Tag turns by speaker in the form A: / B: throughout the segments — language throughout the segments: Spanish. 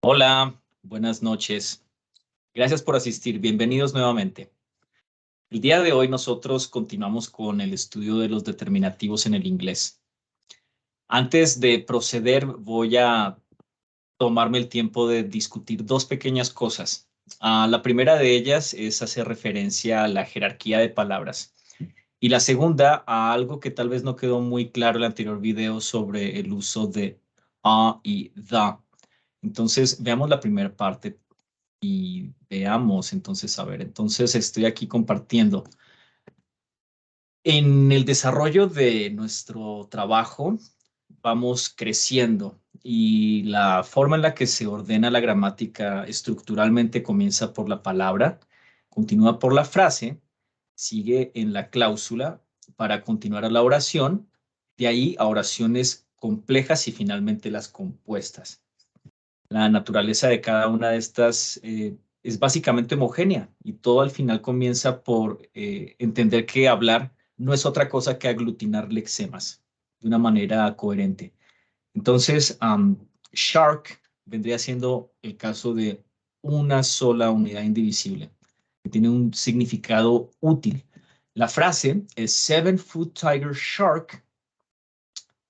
A: Hola, buenas noches. Gracias por asistir. Bienvenidos nuevamente. El día de hoy nosotros continuamos con el estudio de los determinativos en el inglés. Antes de proceder, voy a tomarme el tiempo de discutir dos pequeñas cosas. La primera de ellas es hacer referencia a la jerarquía de palabras. Y la segunda, a algo que tal vez no quedó muy claro en el anterior video sobre el uso de a y the. Entonces, veamos la primera parte. Y veamos, entonces, a ver, entonces estoy aquí compartiendo. En el desarrollo de nuestro trabajo, vamos creciendo y la forma en la que se ordena la gramática estructuralmente comienza por la palabra, continúa por la frase, sigue en la cláusula para continuar a la oración, de ahí a oraciones complejas y finalmente las compuestas. La naturaleza de cada una de estas es básicamente homogénea y todo al final comienza por entender que hablar no es otra cosa que aglutinar lexemas de una manera coherente. Entonces, shark vendría siendo el caso de una sola unidad indivisible que tiene un significado útil. La frase es 7-foot tiger shark,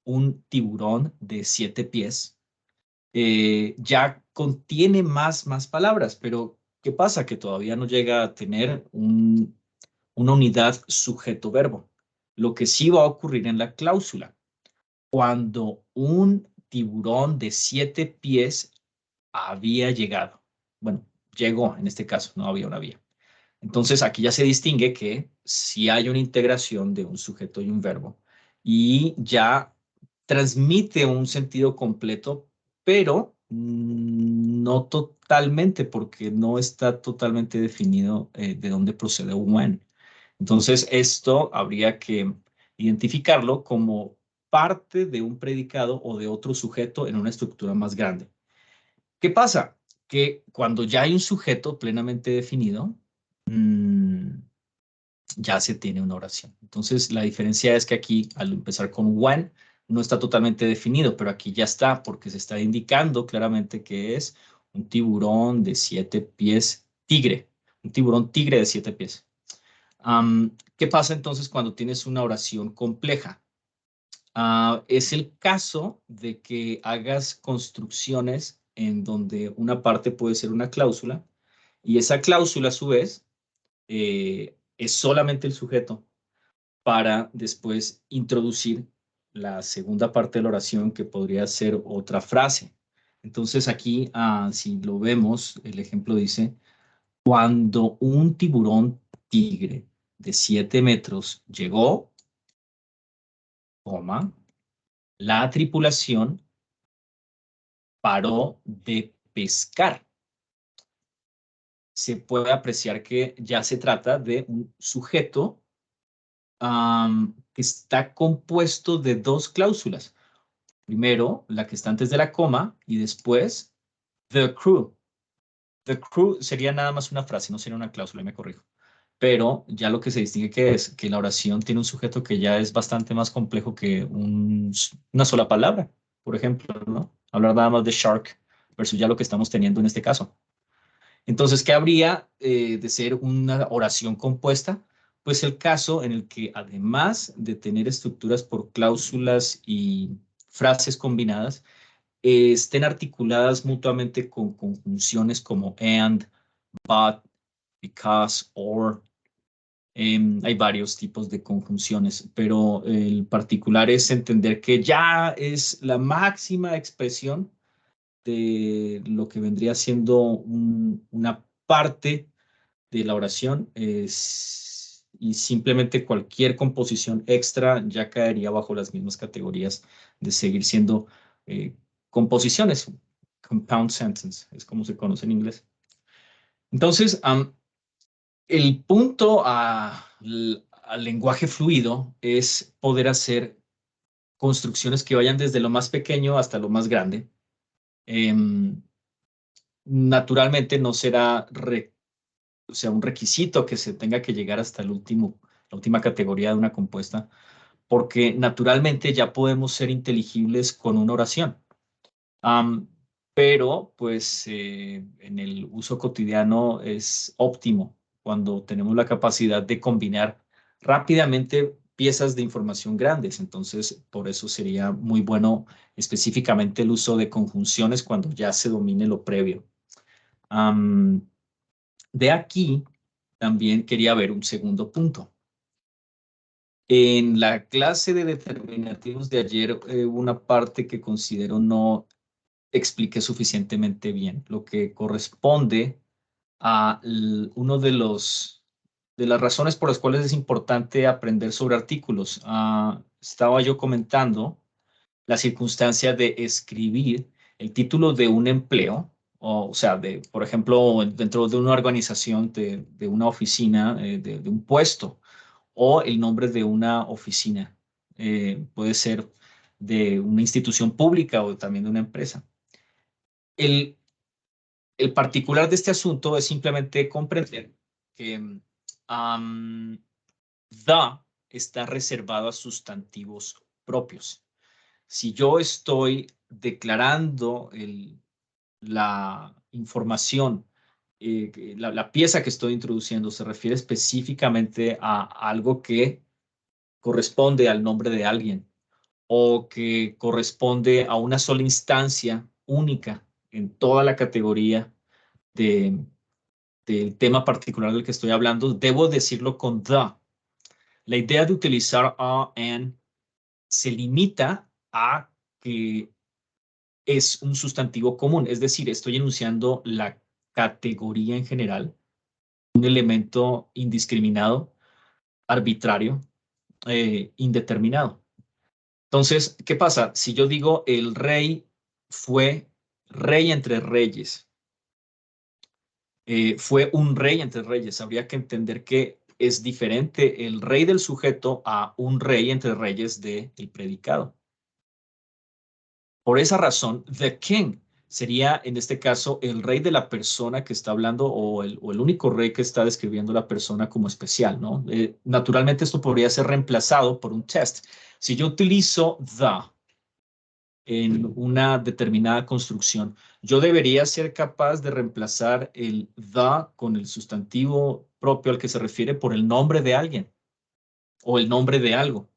A: un tiburón de 7 pies, ya contiene más palabras, pero ¿qué pasa? Que todavía no llega a tener una unidad sujeto-verbo. Lo que sí va a ocurrir en la cláusula, cuando un tiburón de 7 pies había llegado. Bueno, llegó en este caso, no había una vía. Entonces aquí ya se distingue que si hay una integración de un sujeto y un verbo y ya transmite un sentido completo, pero no totalmente, porque no está totalmente definido de dónde procede when. Entonces esto habría que identificarlo como parte de un predicado o de otro sujeto en una estructura más grande. ¿Qué pasa? Que cuando ya hay un sujeto plenamente definido, mm, ya se tiene una oración. Entonces, la diferencia es que aquí, al empezar con when, no está totalmente definido, pero aquí ya está, porque se está indicando claramente que es un tiburón de 7 pies tigre, un tiburón tigre de 7 pies. ¿Qué pasa entonces cuando tienes una oración compleja? Es el caso de que hagas construcciones en donde una parte puede ser una cláusula y esa cláusula a su vez es solamente el sujeto para después introducir la segunda parte de la oración que podría ser otra frase. Entonces aquí, si lo vemos, el ejemplo dice, cuando un tiburón tigre de 7 metros llegó, coma, la tripulación paró de pescar. Se puede apreciar que ya se trata de un sujeto que está compuesto de dos cláusulas. Primero, la que está antes de la coma y después, the crew. The crew sería nada más una frase, no sería una cláusula, me corrijo. Pero ya lo que se distingue que es que la oración tiene un sujeto que ya es bastante más complejo que una sola palabra. Por ejemplo, ¿no? Hablar nada más de shark versus ya lo que estamos teniendo en este caso. Entonces, ¿qué habría de ser una oración compuesta? Pues el caso en el que además de tener estructuras por cláusulas y frases combinadas, estén articuladas mutuamente con conjunciones como and, but, because, or. Hay varios tipos de conjunciones, pero el particular es entender que ya es la máxima expresión de lo que vendría siendo una parte de la oración y simplemente cualquier composición extra ya caería bajo las mismas categorías de seguir siendo composiciones. Compound sentence es como se conoce en inglés. Entonces, el punto al lenguaje fluido es poder hacer construcciones que vayan desde lo más pequeño hasta lo más grande. Naturalmente no será o sea, un requisito que se tenga que llegar hasta la última categoría de una compuesta, porque naturalmente ya podemos ser inteligibles con una oración. pero pues en el uso cotidiano es óptimo cuando tenemos la capacidad de combinar rápidamente piezas de información grandes. Entonces, por eso sería muy bueno específicamente el uso de conjunciones cuando ya se domine lo previo. Am, de aquí también quería ver un segundo punto. En la clase de determinativos de ayer, una parte que considero no expliqué suficientemente bien, lo que corresponde a uno de de las razones por las cuales es importante aprender sobre artículos. Estaba yo comentando la circunstancia de escribir el título de un empleo, o sea, por ejemplo, dentro de una organización, de una oficina, de un puesto, o el nombre de una oficina. Puede ser de una institución pública o también de una empresa. El, el particular de este asunto es simplemente comprender que the está reservado a sustantivos propios. Si yo estoy declarando la información, la pieza que estoy introduciendo se refiere específicamente a algo que corresponde al nombre de alguien o que corresponde a una sola instancia única en toda la categoría de, del tema particular del que estoy hablando, debo decirlo con the. La idea de utilizar a, and, se limita a que es un sustantivo común, es decir, estoy enunciando la categoría en general, un elemento indiscriminado, arbitrario, indeterminado. Entonces, ¿qué pasa? Si yo digo el rey fue rey entre reyes, fue un rey entre reyes, habría que entender que es diferente el rey del sujeto a un rey entre reyes del predicado. Por esa razón, the king sería en este caso el rey de la persona que está hablando o el único rey que está describiendo la persona como especial, ¿no? Naturalmente esto podría ser reemplazado por un test. Si yo utilizo the en una determinada construcción, yo debería ser capaz de reemplazar el the con el sustantivo propio al que se refiere por el nombre de alguien o el nombre de algo.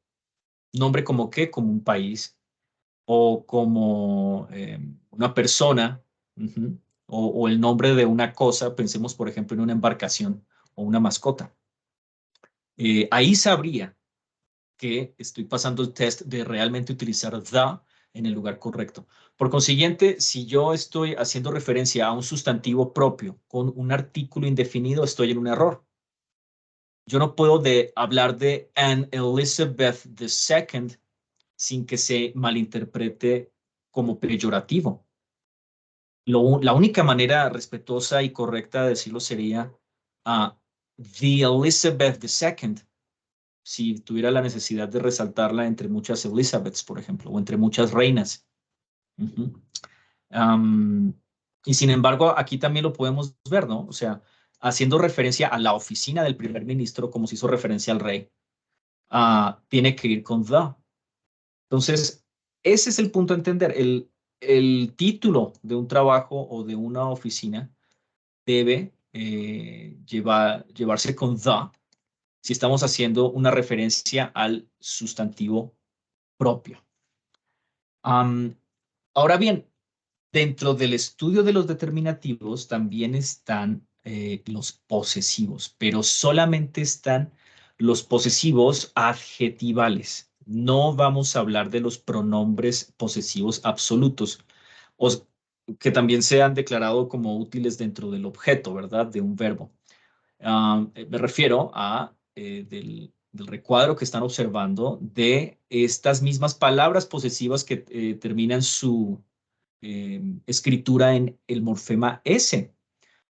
A: Nombre como qué, como un país o como una persona, ujú, o el nombre de una cosa, pensemos por ejemplo en una embarcación o una mascota. Ahí sabría que estoy pasando el test de realmente utilizar the en el lugar correcto. Por consiguiente, si yo estoy haciendo referencia a un sustantivo propio con un artículo indefinido, estoy en un error. Yo no puedo hablar de an Elizabeth II sin que se malinterprete como peyorativo. La única manera respetuosa y correcta de decirlo sería the Elizabeth II, si tuviera la necesidad de resaltarla entre muchas Elizabeths, por ejemplo, o entre muchas reinas. Ujú. Um, y sin embargo, aquí también lo podemos ver, ¿no? O sea, haciendo referencia a la oficina del primer ministro, como se hizo referencia al rey, tiene que ir con the. Entonces, ese es el punto a entender. El título de un trabajo o de una oficina debe llevarse con the si estamos haciendo una referencia al sustantivo propio. Um, ahora bien, dentro del estudio de los determinativos también están los posesivos, pero solamente están los posesivos adjetivales. No vamos a hablar de los pronombres posesivos absolutos, o que también se han declarado como útiles dentro del objeto, ¿verdad? De un verbo. Me refiero a del recuadro que están observando de estas mismas palabras posesivas que terminan su escritura en el morfema S,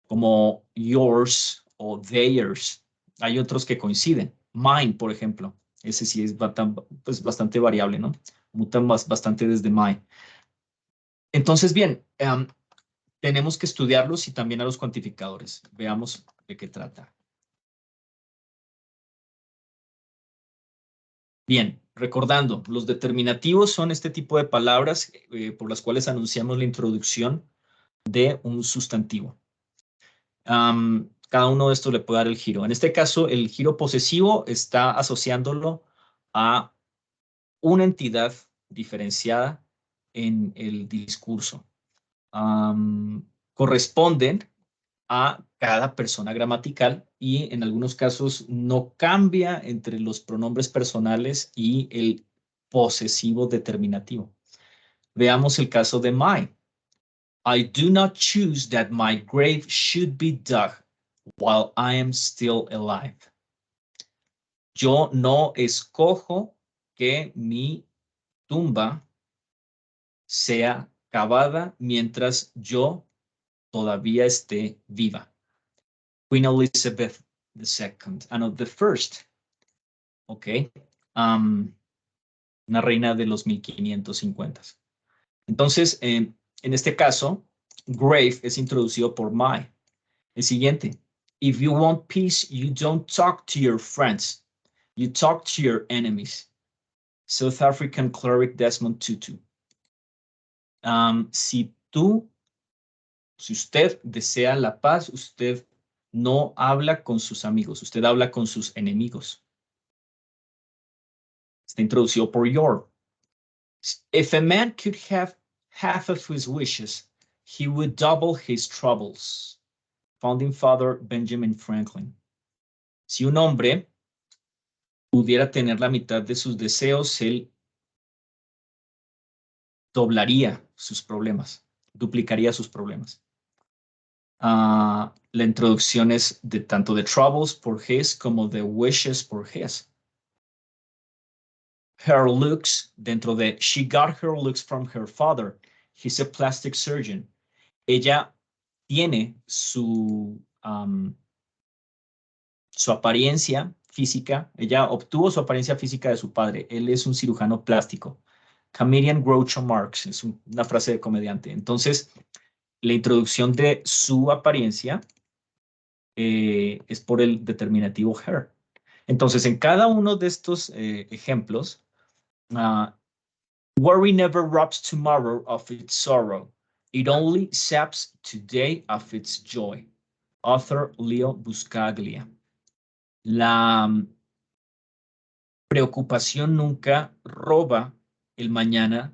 A: como yours o theirs. Hay otros que coinciden. Mine, por ejemplo. Ese sí es pues, bastante variable, ¿no? Mutan bastante desde my. Entonces, bien, tenemos que estudiarlos y también a los cuantificadores. Veamos de qué trata. Bien, recordando, los determinativos son este tipo de palabras por las cuales anunciamos la introducción de un sustantivo. Cada uno de estos le puede dar el giro. En este caso, el giro posesivo está asociándolo a una entidad diferenciada en el discurso. Corresponden a cada persona gramatical y en algunos casos no cambia entre los pronombres personales y el posesivo determinativo. Veamos el caso de my. I do not choose that my grave should be dug while I am still alive. Yo no escojo que mi tumba sea cavada mientras yo todavía esté viva. Queen Elizabeth II, no, the first, ok, una reina de los 1550. Entonces, en este caso, grave es introducido por my. El siguiente, if you want peace, you don't talk to your friends, you talk to your enemies. South African cleric Desmond Tutu. Si usted desea la paz, usted no habla con sus amigos, usted habla con sus enemigos. Está introducido por your. If a man could have half of his wishes, he would double his troubles. Founding Father Benjamin Franklin. Si un hombre pudiera tener la mitad de sus deseos, él doblaría sus problemas, duplicaría sus problemas. La introducción es de tanto de troubles por his como de wishes por his. Her looks, dentro de she got her looks from her father. He's a plastic surgeon. Ella tiene su apariencia física, ella obtuvo su apariencia física de su padre. Él es un cirujano plástico. Comedian Groucho Marx, es una frase de comediante. Entonces, la introducción de su apariencia es por el determinativo her. Entonces, en cada uno de estos ejemplos, worry never robs tomorrow of its sorrow. It only saps today of its joy. Author Leo Buscaglia. La preocupación nunca roba el mañana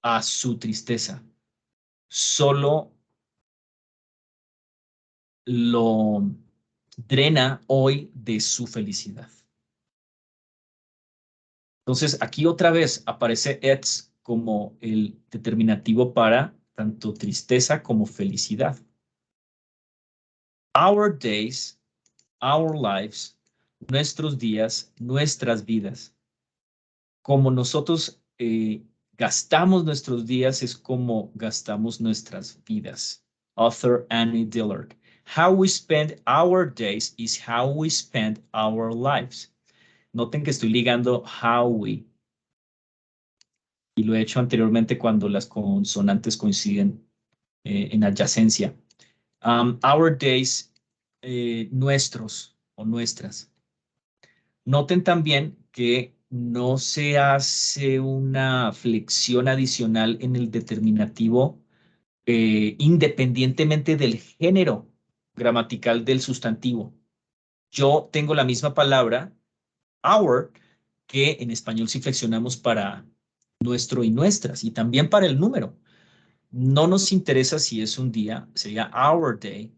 A: a su tristeza. Solo lo drena hoy de su felicidad. Entonces, aquí otra vez aparece ets como el determinativo para tanto tristeza como felicidad. Our days, our lives, nuestros días, nuestras vidas. Como nosotros gastamos nuestros días es como gastamos nuestras vidas. Author Annie Dillard. How we spend our days is how we spend our lives. Noten que estoy ligando how we. Y lo he hecho anteriormente cuando las consonantes coinciden en adyacencia. Our days, nuestros o nuestras. Noten también que no se hace una flexión adicional en el determinativo independientemente del género gramatical del sustantivo. Yo tengo la misma palabra, our, que en español sí flexionamos para nuestro y nuestras, y también para el número. No nos interesa si es un día, sería our day,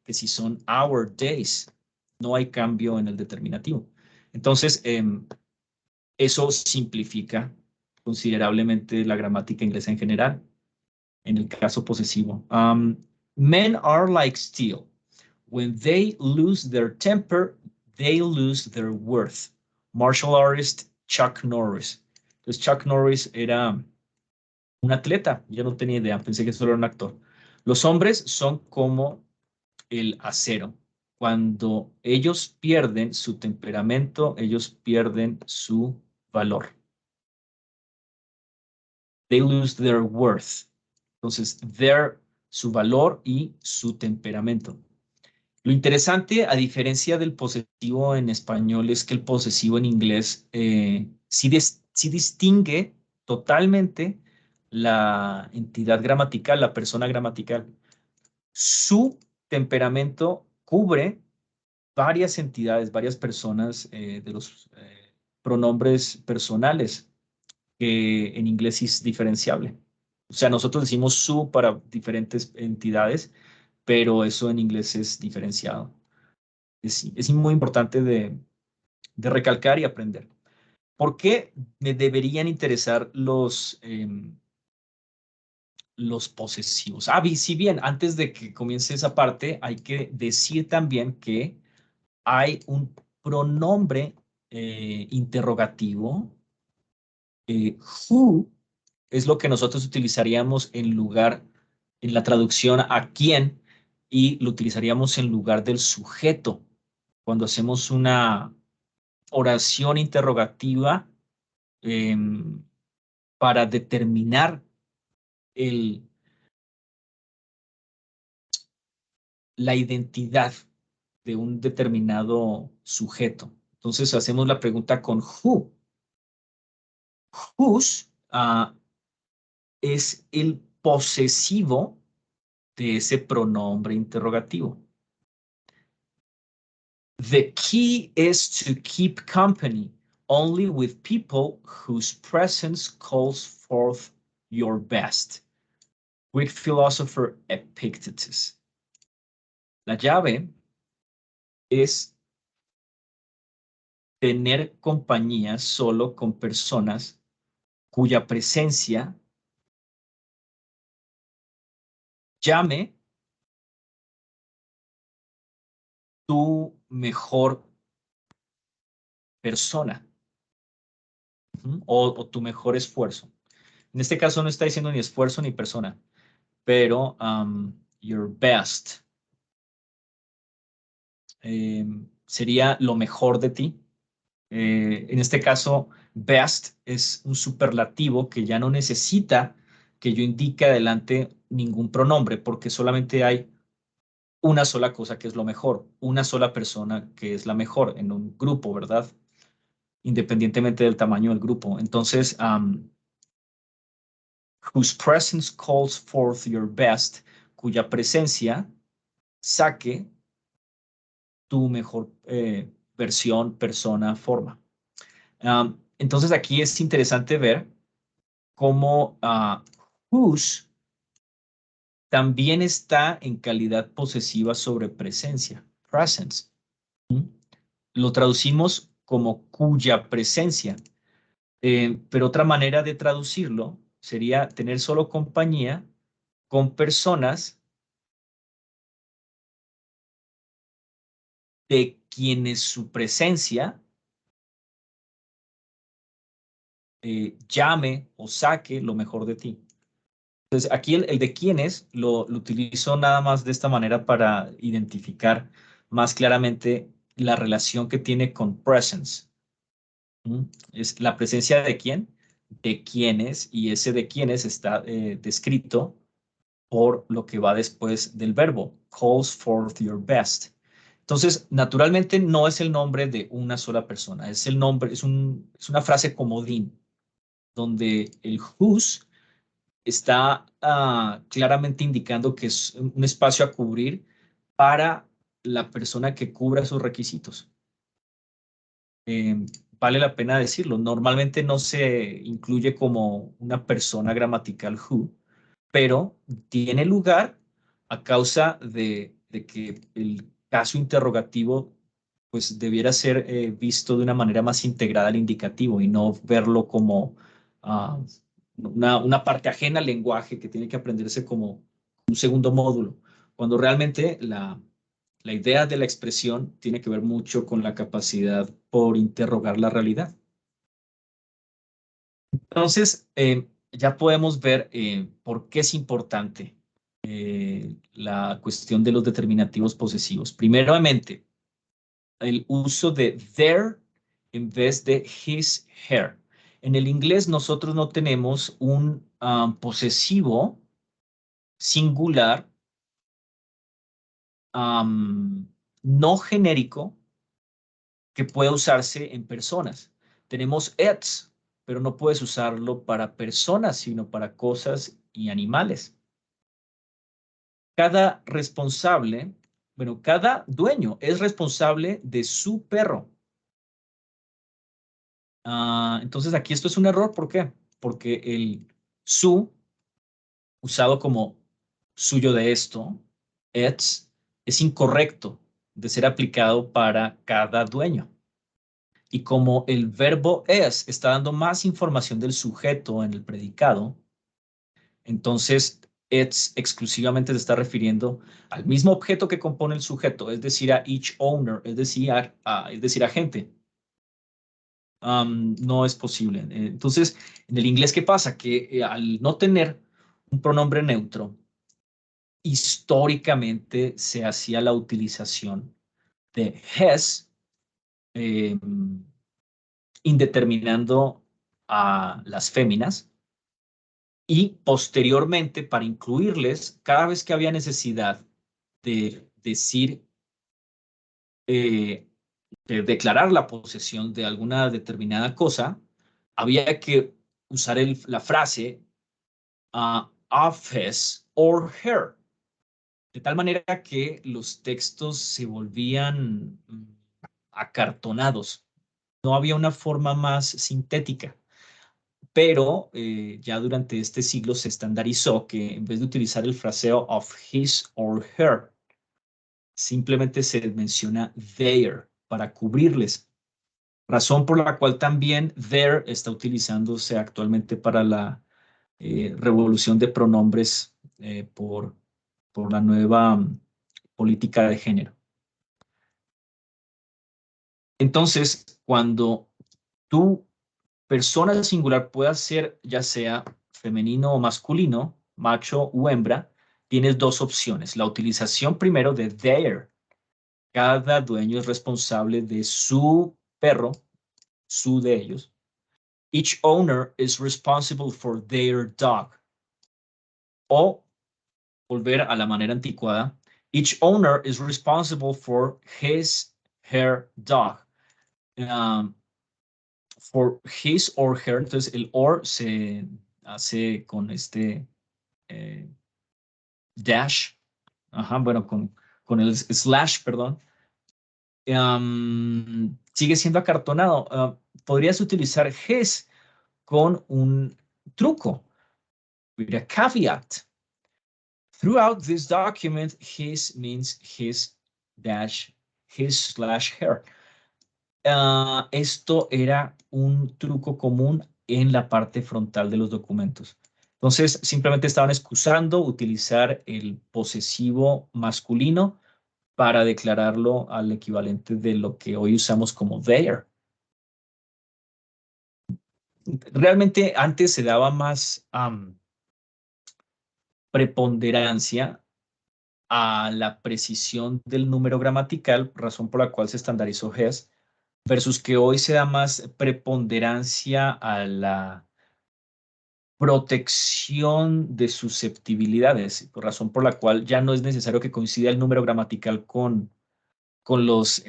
A: que si son our days. No hay cambio en el determinativo. Entonces, eso simplifica considerablemente la gramática inglesa en general, en el caso posesivo. Men are like steel. When they lose their temper, they lose their worth. Martial artist Chuck Norris. Entonces, Chuck Norris era un atleta. Yo no tenía idea, pensé que solo era un actor. Los hombres son como el acero. Cuando ellos pierden su temperamento, ellos pierden su valor. They lose their worth. Entonces, su valor y su temperamento. Lo interesante, a diferencia del posesivo en español, es que el posesivo en inglés sí distingue totalmente la entidad gramatical, la persona gramatical. Su temperamento cubre varias entidades, varias personas de los pronombres personales, que en inglés es diferenciable. O sea, nosotros decimos su para diferentes entidades, pero eso en inglés es diferenciado. Es muy importante de recalcar y aprender. ¿Por qué me deberían interesar los posesivos? Si bien antes de que comience esa parte, hay que decir también que hay un pronombre interrogativo. Who es lo que nosotros utilizaríamos en lugar, en la traducción a quién, y lo utilizaríamos en lugar del sujeto. Cuando hacemos una oración interrogativa para determinar el, la identidad de un determinado sujeto. Entonces hacemos la pregunta con who. Whose es el posesivo de ese pronombre interrogativo. The key is to keep company only with people whose presence calls forth your best. Greek philosopher Epictetus. La llave es tener compañía solo con personas cuya presencia llame tu mejor persona, o tu mejor esfuerzo. En este caso no está diciendo ni esfuerzo ni persona, pero your best sería lo mejor de ti. En este caso, best es un superlativo que ya no necesita que yo indique adelante ningún pronombre, porque solamente hay una sola cosa que es lo mejor, una sola persona que es la mejor en un grupo, ¿verdad? Independientemente del tamaño del grupo. Entonces, whose presence calls forth your best, cuya presencia saque tu mejor versión, persona, forma. Entonces aquí es interesante ver cómo whose también está en calidad posesiva sobre presencia, presence. Lo traducimos como cuya presencia, pero otra manera de traducirlo sería tener solo compañía con personas de quienes su presencia llame o saque lo mejor de ti. Entonces, aquí el de quienes lo utilizo nada más de esta manera para identificar más claramente la relación que tiene con presence. Es la presencia de quién, de quienes, y ese de quienes está descrito por lo que va después del verbo, calls forth your best. Entonces, naturalmente no es el nombre de una sola persona, es el nombre, es una frase comodín, donde el whose está claramente indicando que es un espacio a cubrir para la persona que cubra sus requisitos. Vale la pena decirlo. Normalmente no se incluye como una persona gramatical who, pero tiene lugar a causa de que el caso interrogativo pues debiera ser visto de una manera más integrada al indicativo y no verlo como una parte ajena al lenguaje que tiene que aprenderse como un segundo módulo, cuando realmente la idea de la expresión tiene que ver mucho con la capacidad por interrogar la realidad. Entonces, ya podemos ver por qué es importante la cuestión de los determinativos posesivos. Primeramente, el uso de their en vez de his, her. En el inglés nosotros no tenemos un posesivo singular no genérico que pueda usarse en personas. Tenemos its, pero no puedes usarlo para personas, sino para cosas y animales. Cada responsable, bueno, cada dueño es responsable de su perro. Entonces aquí esto es un error, ¿por qué? Porque el su, usado como suyo de esto, es incorrecto de ser aplicado para cada dueño. Y como el verbo es está dando más información del sujeto en el predicado, entonces exclusivamente se está refiriendo al mismo objeto que compone el sujeto, es decir, a each owner, es decir, a gente. No es posible. Entonces, en el inglés, ¿qué pasa? Que al no tener un pronombre neutro, históricamente se hacía la utilización de has, eh, indeterminando a las féminas, y posteriormente, para incluirles, cada vez que había necesidad de decir, eh, de declarar la posesión de alguna determinada cosa, había que usar la frase of his or her, de tal manera que los textos se volvían acartonados. No había una forma más sintética, pero ya durante este siglo se estandarizó que en vez de utilizar el fraseo of his or her, simplemente se menciona their para cubrirles. Razón por la cual también their está utilizándose actualmente para la revolución de pronombres por la nueva política de género. Entonces, cuando tu persona singular pueda ser ya sea femenino o masculino, macho u hembra, tienes dos opciones. La utilización primero de their. Cada dueño es responsable de su perro, su de ellos. Each owner is responsible for their dog. O volver a la manera anticuada. Each owner is responsible for his, her dog. For his or her, entonces el or se hace con este eh, dash, bueno, con el slash, perdón. Sigue siendo acartonado. Podrías utilizar his con un truco. With a caveat. Throughout this document, his means his dash, his slash her. Esto era un truco común en la parte frontal de los documentos. Entonces, simplemente estaban excusando utilizar el posesivo masculino para declararlo al equivalente de lo que hoy usamos como their. Realmente antes se daba más preponderancia a la precisión del número gramatical, razón por la cual se estandarizó GES, versus que hoy se da más preponderancia a la protección de susceptibilidades, por razón por la cual ya no es necesario que coincida el número gramatical con los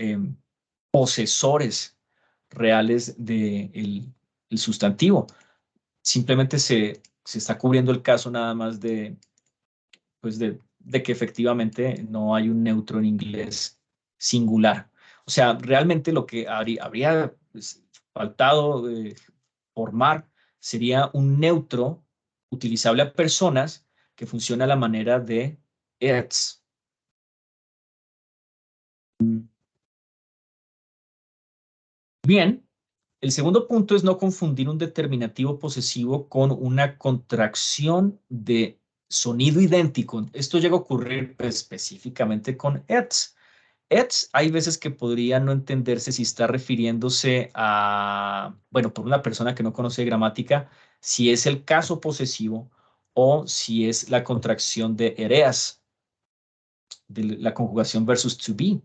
A: posesores reales del el sustantivo. Simplemente se está cubriendo el caso nada más pues de que efectivamente no hay un neutro en inglés singular. O sea, realmente lo que habría pues, faltado formar sería un neutro utilizable a personas que funciona a la manera de its. Bien, el segundo punto es no confundir un determinativo posesivo con una contracción de sonido idéntico. Esto llega a ocurrir pues, específicamente con its. Ets, hay veces que podría no entenderse si está refiriéndose a, bueno, por una persona que no conoce gramática, si es el caso posesivo o si es la contracción de ereas, de la conjugación versus to be.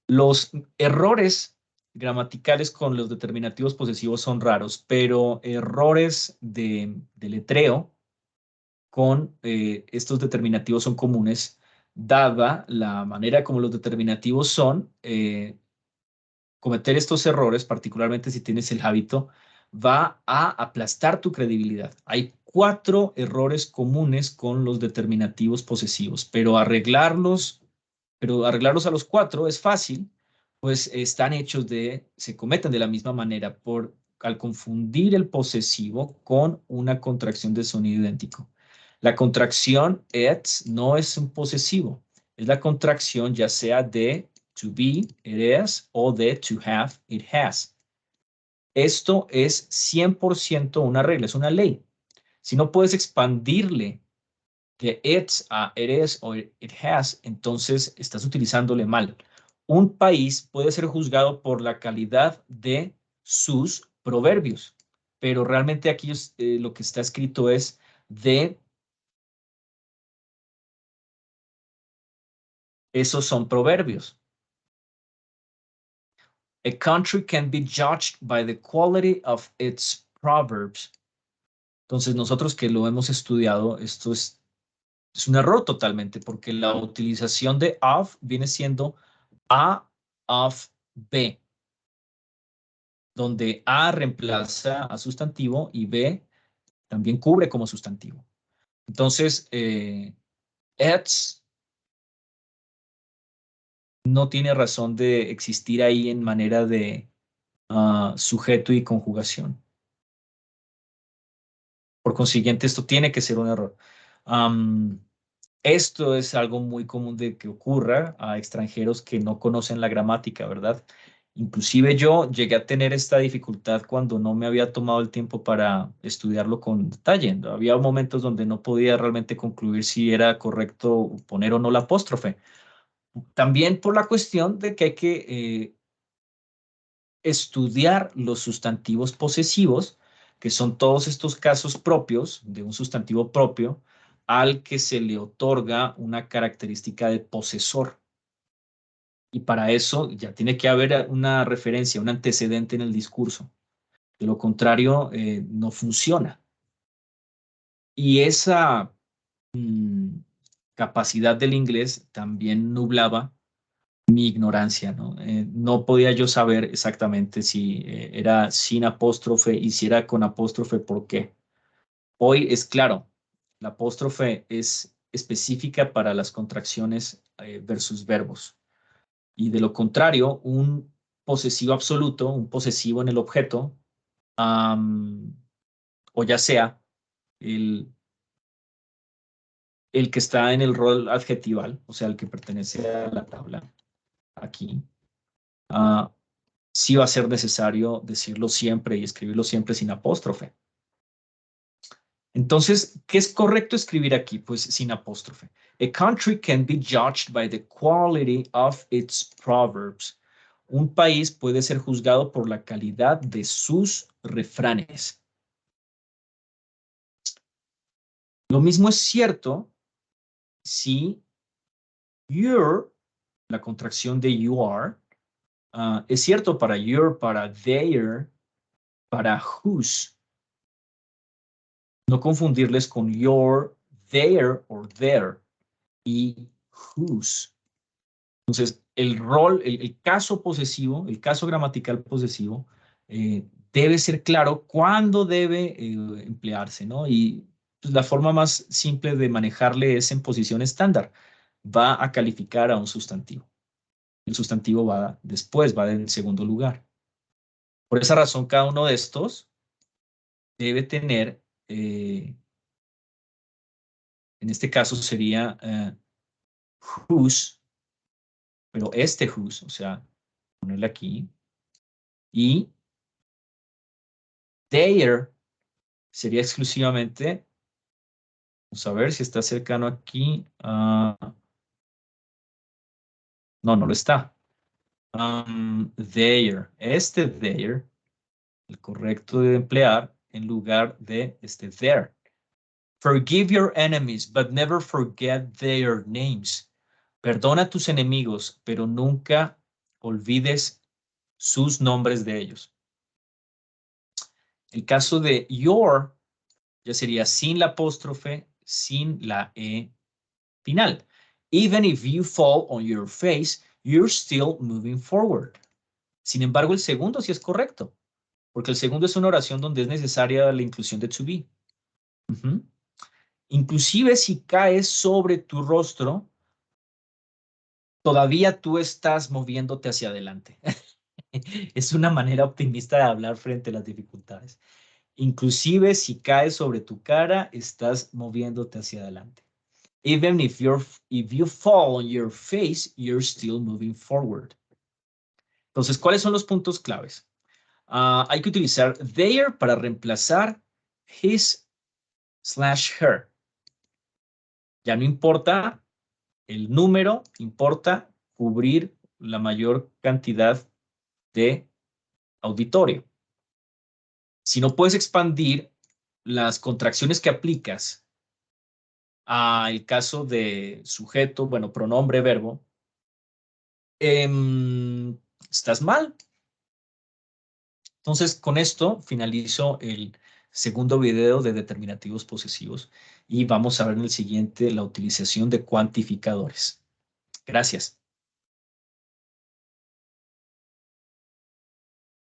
A: Los errores gramaticales con los determinativos posesivos son raros, pero errores de letreo con estos determinativos son comunes, dada la manera como los determinativos son. Cometer estos errores, particularmente si tienes el hábito va a aplastar tu credibilidad. Hay 4 errores comunes con los determinativos posesivos, pero arreglarlos a los 4 es fácil, pues están hechos se cometen de la misma manera al confundir el posesivo con una contracción de sonido idéntico. La contracción ets no es un posesivo, es la contracción ya sea de to be, it is, o de to have, it has. Esto es 100% una regla, es una ley. Si no puedes expandirle de it's a it is o it has, entonces estás utilizándole mal. Un país puede ser juzgado por la calidad de sus proverbios, pero realmente aquí lo que está escrito es de esos son proverbios. A country can be judged by the quality of its proverbs. Entonces nosotros que lo hemos estudiado, esto es un error totalmente, porque la utilización de of viene siendo a of B, donde A reemplaza a sustantivo y B también cubre como sustantivo. Entonces, ets no tiene razón de existir ahí en manera de sujeto y conjugación. Por consiguiente, esto tiene que ser un error. Esto es algo muy común de que ocurra a extranjeros que no conocen la gramática, ¿verdad? Inclusive yo llegué a tener esta dificultad cuando no me había tomado el tiempo para estudiarlo con detalle. Había momentos donde no podía realmente concluir si era correcto poner o no la apóstrofe. También por la cuestión de que hay que estudiar los sustantivos posesivos, que son todos estos casos propios de un sustantivo propio al que se le otorga una característica de posesor. Y para eso ya tiene que haber una referencia, un antecedente en el discurso. De lo contrario, no funciona. Y esa capacidad del inglés también nublaba mi ignorancia, ¿no? No podía yo saber exactamente si era sin apóstrofe y si era con apóstrofe, ¿por qué? Hoy es claro, la apóstrofe es específica para las contracciones versus verbos. Y de lo contrario, un posesivo absoluto, un posesivo en el objeto, o ya sea el, el que está en el rol adjetival, o sea, el que pertenece a la tabla aquí, uh, sí va a ser necesario decirlo siempre y escribirlo siempre sin apóstrofe. Entonces, ¿qué es correcto escribir aquí? Pues sin apóstrofe. A country can be judged by the quality of its proverbs. Un país puede ser juzgado por la calidad de sus refranes. Lo mismo es cierto si your, la contracción de you are, es cierto para your, para their, para whose. No confundirles con your, their or their y whose. Entonces, el rol, el caso posesivo, el caso gramatical posesivo, debe ser claro cuándo debe emplearse, ¿no? Y pues, la forma más simple de manejarle es en posición estándar. Va a calificar a un sustantivo. El sustantivo va después, va en segundo lugar. Por esa razón, cada uno de estos debe tener, en este caso sería whose, pero este whose, o sea, ponerle aquí, y their sería exclusivamente, vamos a ver si está cercano aquí, no, no lo está. Their, este their, el correcto de emplear en lugar de este their. Forgive your enemies, but never forget their names. Perdona a tus enemigos, pero nunca olvides sus nombres de ellos. El caso de your ya sería sin la apóstrofe, sin la E final. Even if you fall on your face, you're still moving forward. Sin embargo, el segundo sí es correcto. porque el segundo es una oración donde es necesaria la inclusión de to be. Ujú. Inclusive si caes sobre tu rostro, todavía tú estás moviéndote hacia adelante. Es una manera optimista de hablar frente a las dificultades. Inclusive si caes sobre tu cara, estás moviéndote hacia adelante. Even if you fall on your face, you're still moving forward. Entonces, ¿cuáles son los puntos claves? Hay que utilizar their para reemplazar his/her. Ya no importa el número, importa cubrir la mayor cantidad de auditorio. Si no puedes expandir las contracciones que aplicas al caso de sujeto, bueno, pronombre, verbo, estás mal. Entonces, con esto finalizo el segundo video de determinativos posesivos y vamos a ver en el siguiente la utilización de cuantificadores. Gracias.